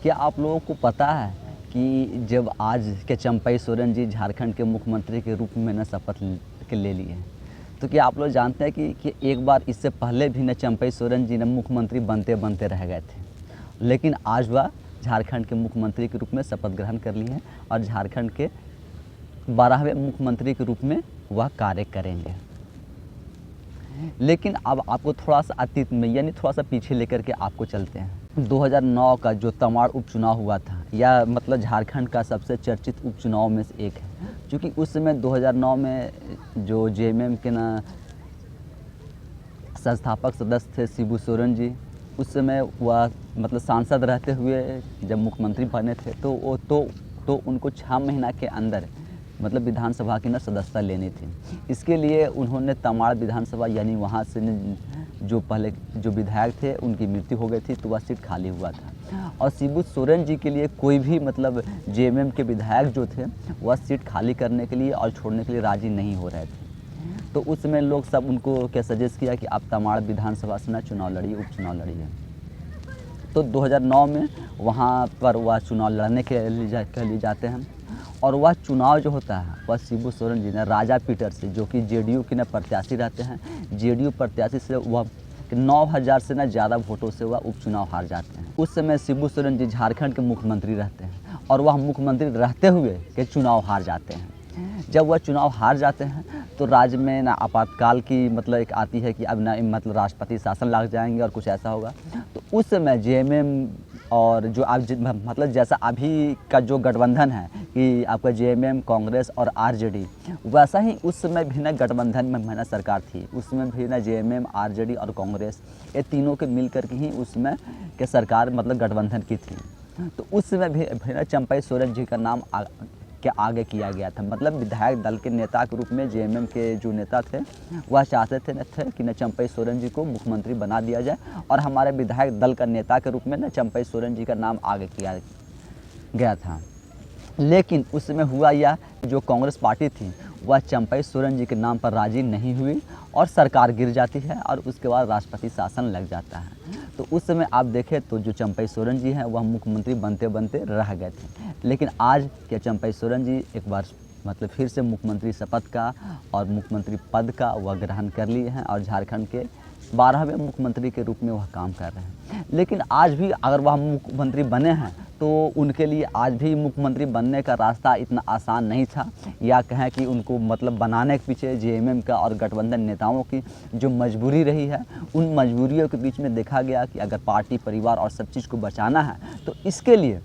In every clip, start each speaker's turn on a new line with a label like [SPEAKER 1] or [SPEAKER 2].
[SPEAKER 1] क्या आप लोगों को पता है कि जब आज के चंपई सोरेन जी झारखंड के मुख्यमंत्री के रूप में न शपथ ले लिए हैं, तो क्या आप लोग जानते हैं कि एक बार इससे पहले भी न चंपई सोरेन जी न मुख्यमंत्री बनते बनते रह गए थे, लेकिन आज वह झारखंड के मुख्यमंत्री के रूप में शपथ ग्रहण कर लिए हैं और झारखंड के 12वें मुख्यमंत्री के रूप में वह कार्य करेंगे। लेकिन अब आपको थोड़ा सा अतीत में यानी थोड़ा सा पीछे लेकर के आपको चलते हैं। 2009 का जो तमाड़ उपचुनाव हुआ था, या मतलब झारखंड का सबसे चर्चित उपचुनाव में से एक है, क्योंकि उस समय 2009 में जो जेएमएम के ना संस्थापक सदस्य थे शिबू सोरेन जी, उस समय वह मतलब सांसद रहते हुए जब मुख्यमंत्री बने थे तो उनको 6 महीना के अंदर मतलब विधानसभा की ना सदस्यता लेनी थी। इसके लिए उन्होंने तमाड़ विधानसभा यानी वहाँ से जो पहले जो विधायक थे उनकी मृत्यु हो गई थी, तो वह सीट खाली हुआ था और शिबू सोरेन जी के लिए कोई भी मतलब जेएमएम के विधायक जो थे वह सीट खाली करने के लिए और छोड़ने के लिए राज़ी नहीं हो रहे थे। तो उस समय लोग सब उनको क्या सजेस्ट किया कि आप तमाड़ विधानसभा से ना चुनाव लड़िए, उपचुनाव लड़िए। तो 2009 में वहाँ पर वह चुनाव लड़ने के लिए जाते हैं और वह चुनाव जो होता है वह शिबू सोरेन जी ने राजा पीटर से, जो कि जेडीयू के ना प्रत्याशी रहते हैं, जेडीयू प्रत्याशी से वह 9,000 से ना ज़्यादा वोटों से वह उपचुनाव हार जाते हैं। उस समय शिबू सोरेन जी झारखंड के मुख्यमंत्री रहते हैं और वह मुख्यमंत्री रहते हुए के चुनाव हार जाते हैं। जब वह चुनाव हार जाते हैं तो राज्य में ना आपातकाल की मतलब एक आती है कि अब ना मतलब राष्ट्रपति शासन लग जाएंगे और कुछ ऐसा होगा। तो उस समय जेएमएम और जो आप मतलब जैसा अभी का जो गठबंधन है कि आपका जेएमएम, कांग्रेस और आरजेडी, वैसा ही उस समय भी ना गठबंधन में ना सरकार थी। उसमें भी ना जेएमएम, आरजेडी और कांग्रेस ये तीनों के मिल कर के ही उसमें के सरकार मतलब गठबंधन की थी। तो उस समय भी ना चंपई सोरेन जी का नाम के आगे किया गया था। मतलब विधायक दल के नेता के रूप में जेएमएम के जो नेता थे वह चाहते थे कि न चंपई सोरेन जी को मुख्यमंत्री बना दिया जाए और हमारे विधायक दल का नेता के रूप में न चंपई सोरेन जी का नाम आगे किया गया था। लेकिन उस समय हुआ यह, जो कांग्रेस पार्टी थी वह चंपई सोरेन जी के नाम पर राजी नहीं हुई और सरकार गिर जाती है और उसके बाद राष्ट्रपति शासन लग जाता है। तो उस समय आप देखें तो जो चंपई सोरेन जी हैं वह मुख्यमंत्री बनते बनते रह गए थे। लेकिन आज के चंपई सोरेन जी एक बार मतलब फिर से मुख्यमंत्री शपथ का और मुख्यमंत्री पद का वह ग्रहण कर लिए हैं और झारखंड के 12वें मुख्यमंत्री के रूप में वह काम कर रहे हैं। लेकिन आज भी अगर वह मुख्यमंत्री बने हैं तो उनके लिए आज भी मुख्यमंत्री बनने का रास्ता इतना आसान नहीं था, या कहें कि उनको मतलब बनाने के पीछे जेएमएम का और गठबंधन नेताओं की जो मजबूरी रही है, उन मजबूरियों के बीच में देखा गया कि अगर पार्टी, परिवार और सब चीज़ को बचाना है तो इसके लिए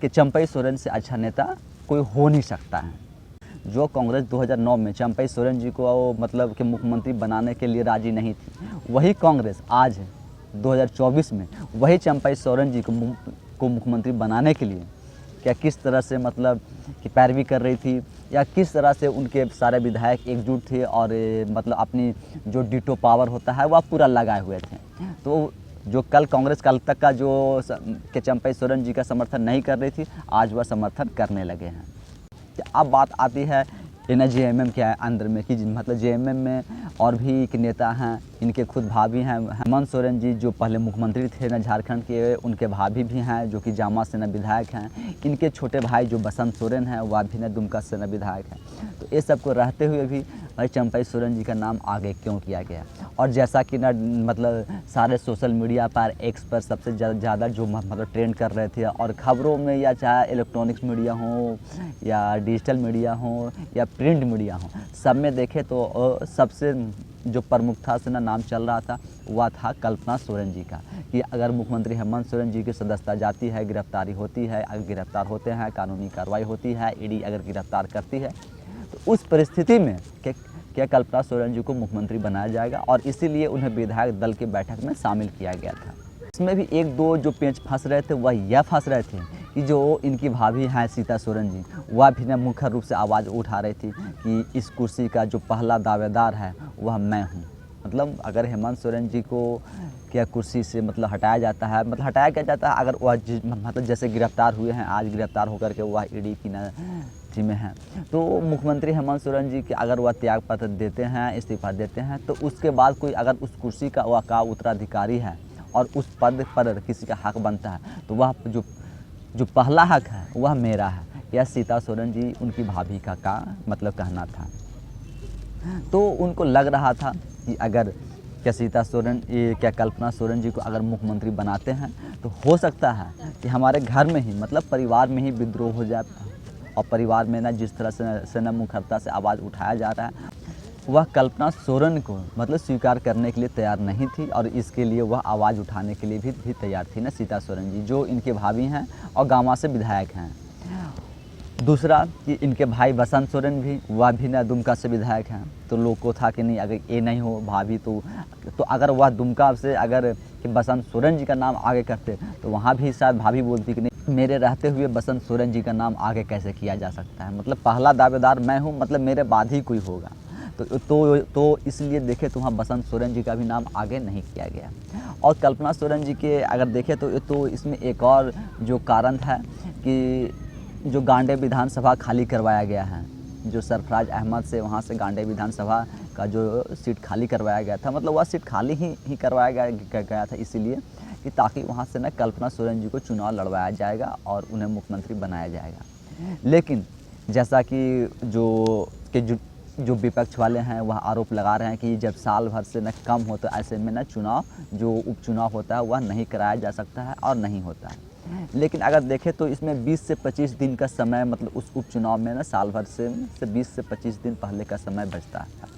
[SPEAKER 1] कि चंपई सोरेन से अच्छा नेता कोई हो नहीं सकता है। जो कांग्रेस 2009 में चंपई सोरेन जी को मतलब कि मुख्यमंत्री बनाने के लिए राजी नहीं थी, वही कांग्रेस आज 2024 में वही चंपई सोरेन जी को मुख्यमंत्री बनाने के लिए क्या किस तरह से मतलब कि पैरवी कर रही थी, या किस तरह से उनके सारे विधायक एकजुट थे और मतलब अपनी जो डिटो पावर होता है वह पूरा लगाए हुए थे। तो जो कल कांग्रेस कल तक का जो के चंपई सोरेन जी का समर्थन नहीं कर रही थी, आज वह समर्थन करने लगे हैं। अब बात आती है जेएमएम के अंदर में कि मतलब जेएमएम में और भी एक नेता हैं, इनके खुद भाभी हैं हेमंत सोरेन जी, जो पहले मुख्यमंत्री थे ना झारखंड के, उनके भाभी भी हैं जो कि जामा से न विधायक हैं। इनके छोटे भाई जो बसंत सोरेन हैं वह भी न दुमका से न विधायक हैं। तो ये सब को रहते हुए भी भाई चंपई सोरेन जी का नाम आगे क्यों किया गया? और जैसा कि ना मतलब सारे सोशल मीडिया पर, एक्स पर सबसे ज़्यादा जो मतलब ट्रेंड कर रहे थे और ख़बरों में, या चाहे इलेक्ट्रॉनिक्स मीडिया हो या डिजिटल मीडिया हो या प्रिंट मीडिया हो, सब में देखे तो सबसे जो प्रमुखता से ना नाम चल रहा था वह था कल्पना सोरेन जी का, कि अगर मुख्यमंत्री हेमंत सोरेन जी की सदस्यता जाती है, गिरफ्तारी होती है, अगर गिरफ्तार होते हैं, कानूनी कार्रवाई होती है, ईडी अगर गिरफ्तार करती है, तो उस परिस्थिति में क्या कल्पना सोरेन जी को मुख्यमंत्री बनाया जाएगा और इसीलिए उन्हें विधायक दल की बैठक में शामिल किया गया था। इसमें भी एक दो जो पेंच फंस रहे थे वह यह फंस रहे थे कि जो इनकी भाभी हैं सीता सोरेन जी, वह भी न मुख्य रूप से आवाज़ उठा रही थी कि इस कुर्सी का जो पहला दावेदार है वह मैं हूँ। मतलब अगर हेमंत सोरेन जी को क्या कुर्सी से मतलब हटाया जाता है, मतलब हटाया क्या जाता है, अगर वह मतलब जैसे गिरफ्तार हुए हैं, आज गिरफ्तार होकर के वह ईडी की नथी में हैं, तो मुख्यमंत्री हेमंत सोरेन जी के अगर वह त्यागपत्र देते हैं, इस्तीफा देते हैं, तो उसके बाद कोई अगर उस कुर्सी का उत्तराधिकारी है और उस पद पर किसी का हक बनता है तो वह जो पहला हक है वह मेरा है। यह सीता सोरेन जी उनकी भाभी का मतलब कहना था। तो उनको लग रहा था कि अगर क्या कल्पना सोरेन जी को अगर मुख्यमंत्री बनाते हैं तो हो सकता है कि हमारे घर में ही मतलब परिवार में ही विद्रोह हो जाता है। और परिवार में ना जिस तरह से न मुखरता से आवाज़ उठाया जा रहा है, वह कल्पना सोरेन को मतलब स्वीकार करने के लिए तैयार नहीं थी और इसके लिए वह आवाज़ उठाने के लिए भी तैयार थी ना सीता सोरेन जी, जो इनके भाभी हैं और गांवा से विधायक हैं। दूसरा कि इनके भाई बसंत सोरेन भी, वह भी ना दुमका से विधायक हैं। तो लोग को था कि नहीं अगर ये नहीं हो भाभी तो अगर वह दुमका से अगर कि बसंत सोरेन जी का नाम आगे करते तो वहाँ भी शायद भाभी बोलती कि नहीं मेरे रहते हुए बसंत सोरेन जी का नाम आगे कैसे किया जा सकता है, मतलब पहला दावेदार मैं हूँ, मतलब मेरे बाद ही कोई होगा। तो इसलिए देखें तो वहाँ बसंत सोरेन जी का भी नाम आगे नहीं किया गया। और कल्पना सोरेन जी के अगर देखें तो इसमें एक और जो कारण था कि जो गांडे विधानसभा खाली करवाया गया है, जो सरफराज अहमद से वहाँ से गांडे विधानसभा का जो सीट खाली करवाया गया था, मतलब वह सीट खाली ही करवाया गया था इसीलिए कि ताकि वहाँ से ना कल्पना सोरेन जी को चुनाव लड़वाया जाएगा और उन्हें मुख्यमंत्री बनाया जाएगा। लेकिन जैसा कि जो विपक्ष वाले हैं वह आरोप लगा रहे हैं कि जब साल भर से न कम हो तो ऐसे में न चुनाव जो उपचुनाव होता है वह नहीं कराया जा सकता है और नहीं होता है। लेकिन अगर देखें तो इसमें 20 से 25 दिन का समय, मतलब उस उपचुनाव में ना साल भर से 20 से 25 दिन पहले का समय बचता है।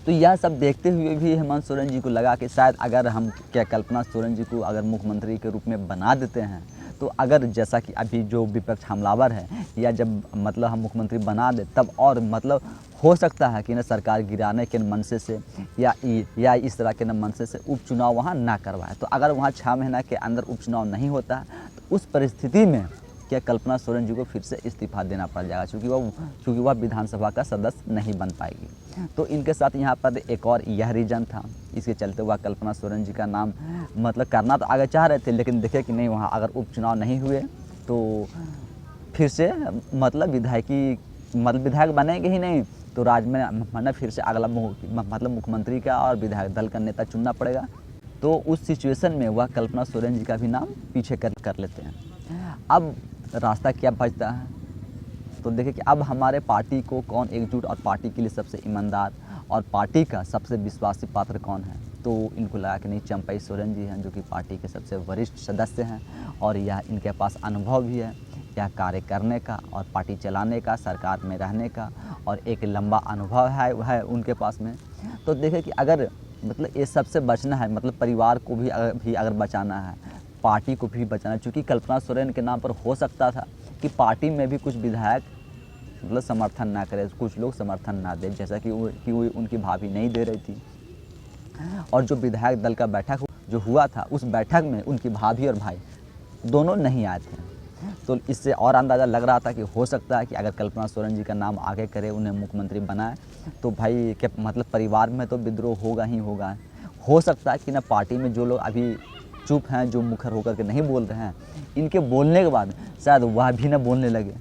[SPEAKER 1] तो यह सब देखते हुए भी हेमंत सोरेन जी को लगा कि शायद अगर हम कल्पना सोरेन जी को अगर मुख्यमंत्री के रूप में बना देते हैं तो अगर जैसा कि अभी जो विपक्ष हमलावर है या जब मतलब हम मुख्यमंत्री बना दे तब और मतलब हो सकता है कि ना सरकार गिराने के मनसे से या इस तरह के न मनसे से उपचुनाव वहाँ ना करवाए। तो अगर वहाँ 6 महीना के अंदर उपचुनाव नहीं होता है तो उस परिस्थिति में क्या कल्पना सोरेन जी को फिर से इस्तीफा देना पड़ जाएगा, क्योंकि वह विधानसभा का सदस्य नहीं बन पाएगी। तो इनके साथ यहाँ पर एक और यह रीज़न था, इसके चलते वह कल्पना सोरेन जी का नाम मतलब करना तो आगे चाह रहे थे, लेकिन देखे कि नहीं वहाँ अगर उपचुनाव नहीं हुए तो फिर से मतलब विधायक बनेंगे ही नहीं, तो राज्य में मतलब फिर से अगला मतलब मुख्यमंत्री का और विधायक दल का नेता चुनना पड़ेगा। तो उस सिचुएशन में वह कल्पना सोरेन जी का भी नाम पीछे कर लेते हैं। अब रास्ता क्या बचता है, तो देखिए कि अब हमारे पार्टी को कौन एकजुट और पार्टी के लिए सबसे ईमानदार और पार्टी का सबसे विश्वासी पात्र कौन है। तो इनको लगा कि नहीं चंपई सोरेन जी हैं जो कि पार्टी के सबसे वरिष्ठ सदस्य हैं और यह इनके पास अनुभव भी है यह कार्य करने का और पार्टी चलाने का, सरकार में रहने का, और एक लंबा अनुभव है उनके पास में। तो देखें कि अगर मतलब ये सबसे बचना है, मतलब परिवार को भी अगर बचाना है, पार्टी को भी बचाना है, चूँकि कल्पना सोरेन के नाम पर हो सकता था कि पार्टी में भी कुछ विधायक मतलब समर्थन ना करें, कुछ लोग समर्थन ना दें, जैसा कि उनकी भाभी नहीं दे रही थी। और जो विधायक दल का बैठक जो हुआ था उस बैठक में उनकी भाभी और भाई दोनों नहीं आए थे। तो इससे और अंदाज़ा लग रहा था कि हो सकता है कि अगर कल्पना सोरेन जी का नाम आगे करे, उन्हें मुख्यमंत्री बनाए, तो भाई क्या मतलब परिवार में तो विद्रोह होगा ही होगा। हो सकता है कि ना पार्टी में जो लोग अभी चुप हैं, जो मुखर होकर के नहीं बोल रहे हैं, इनके बोलने के बाद शायद वह भी ना बोलने लगे।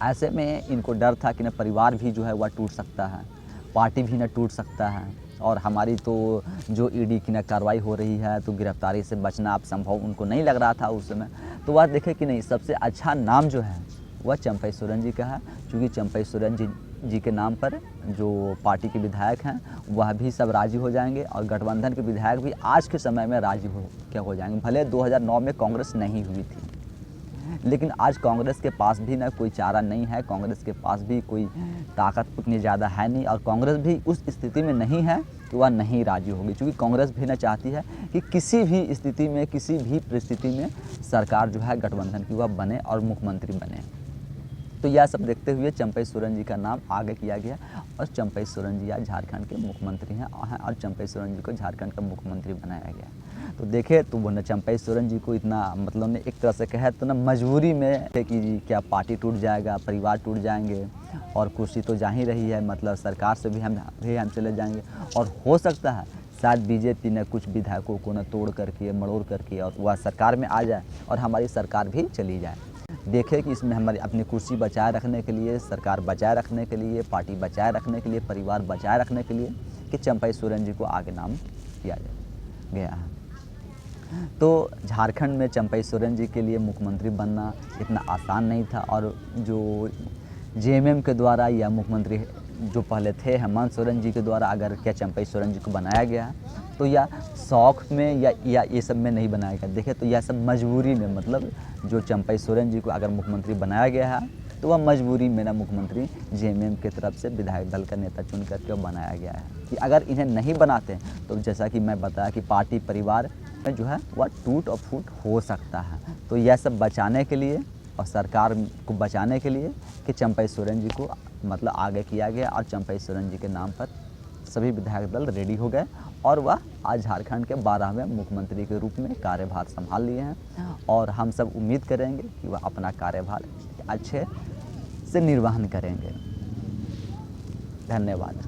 [SPEAKER 1] ऐसे में इनको डर था कि ना परिवार भी जो है वह टूट सकता है, पार्टी भी ना टूट सकता है, और हमारी तो जो ईडी की ना कार्रवाई हो रही है तो गिरफ्तारी से बचना अब संभव उनको नहीं लग रहा था उस समय। तो वह देखे कि नहीं सबसे अच्छा नाम जो है वह चंपई सोरेन जी का है, क्योंकि चंपई सोरेन जी के नाम पर जो पार्टी के विधायक हैं वह भी सब राजी हो जाएंगे और गठबंधन के विधायक भी आज के समय में राजी हो जाएंगे। भले 2009 में कांग्रेस नहीं हुई थी, लेकिन आज कांग्रेस के पास भी ना कोई चारा नहीं है, कांग्रेस के पास भी कोई ताकत उतनी ज़्यादा है नहीं, और कांग्रेस भी उस स्थिति में नहीं है तो वह नहीं राजी होगी, क्योंकि कांग्रेस भी ना चाहती है कि किसी भी स्थिति में, किसी भी परिस्थिति में सरकार जो है गठबंधन की वह बने और मुख्यमंत्री बने। तो यह सब देखते हुए चंपई सोरेन जी का नाम आगे किया गया और चंपई सोरेन जी आज झारखंड के मुख्यमंत्री हैं और चंपई सोरेन जी को झारखंड का मुख्यमंत्री बनाया गया। तो देखे तो वो न चंपई सोरेन जी को इतना मतलब ने एक तरह से कहे तो ना मजबूरी में है कि क्या पार्टी टूट जाएगा, परिवार टूट जाएंगे और कुर्सी तो जा ही रही है, मतलब सरकार से भी हम चले जाएंगे, और हो सकता है शायद बीजेपी ने कुछ विधायकों को न तोड़ करके मड़ोड़ करके और वह सरकार में आ जाए और हमारी सरकार भी चली जाए। देखें कि इसमें हमारी अपनी कुर्सी बचाए रखने के लिए, सरकार बचाए रखने के लिए, पार्टी बचाए रखने के लिए, परिवार बचाए रखने के लिए कि चंपई सोरेन जी को आगे नाम किया गया है। तो झारखंड में चंपई सोरेन जी के लिए मुख्यमंत्री बनना इतना आसान नहीं था, और जो जेएमएम के द्वारा या मुख्यमंत्री जो पहले थे हेमंत सोरेन जी के द्वारा अगर क्या चंपई सोरेन जी को बनाया गया है, तो या शौक में या ये सब में नहीं बनाया गया। देखें तो यह सब मजबूरी में, मतलब जो चंपई सोरेन जी को अगर मुख्यमंत्री बनाया गया है तो वह मजबूरी में ना मुख्यमंत्री जेएमएम की तरफ से विधायक दल का नेता चुन करके बनाया गया है। कि अगर इन्हें नहीं बनाते तो जैसा कि मैं बताया कि पार्टी परिवार में जो है वह टूट और फूट हो सकता है। तो यह सब बचाने के लिए और सरकार को बचाने के लिए कि चंपई सोरेन जी को मतलब आगे किया गया, और चंपई सोरेन जी के नाम पर सभी विधायक दल रेडी हो गए, और वह आज झारखंड के 12वें मुख्यमंत्री के रूप में कार्यभार संभाल लिए हैं। और हम सब उम्मीद करेंगे कि वह अपना कार्यभार अच्छे से निर्वहन करेंगे। धन्यवाद।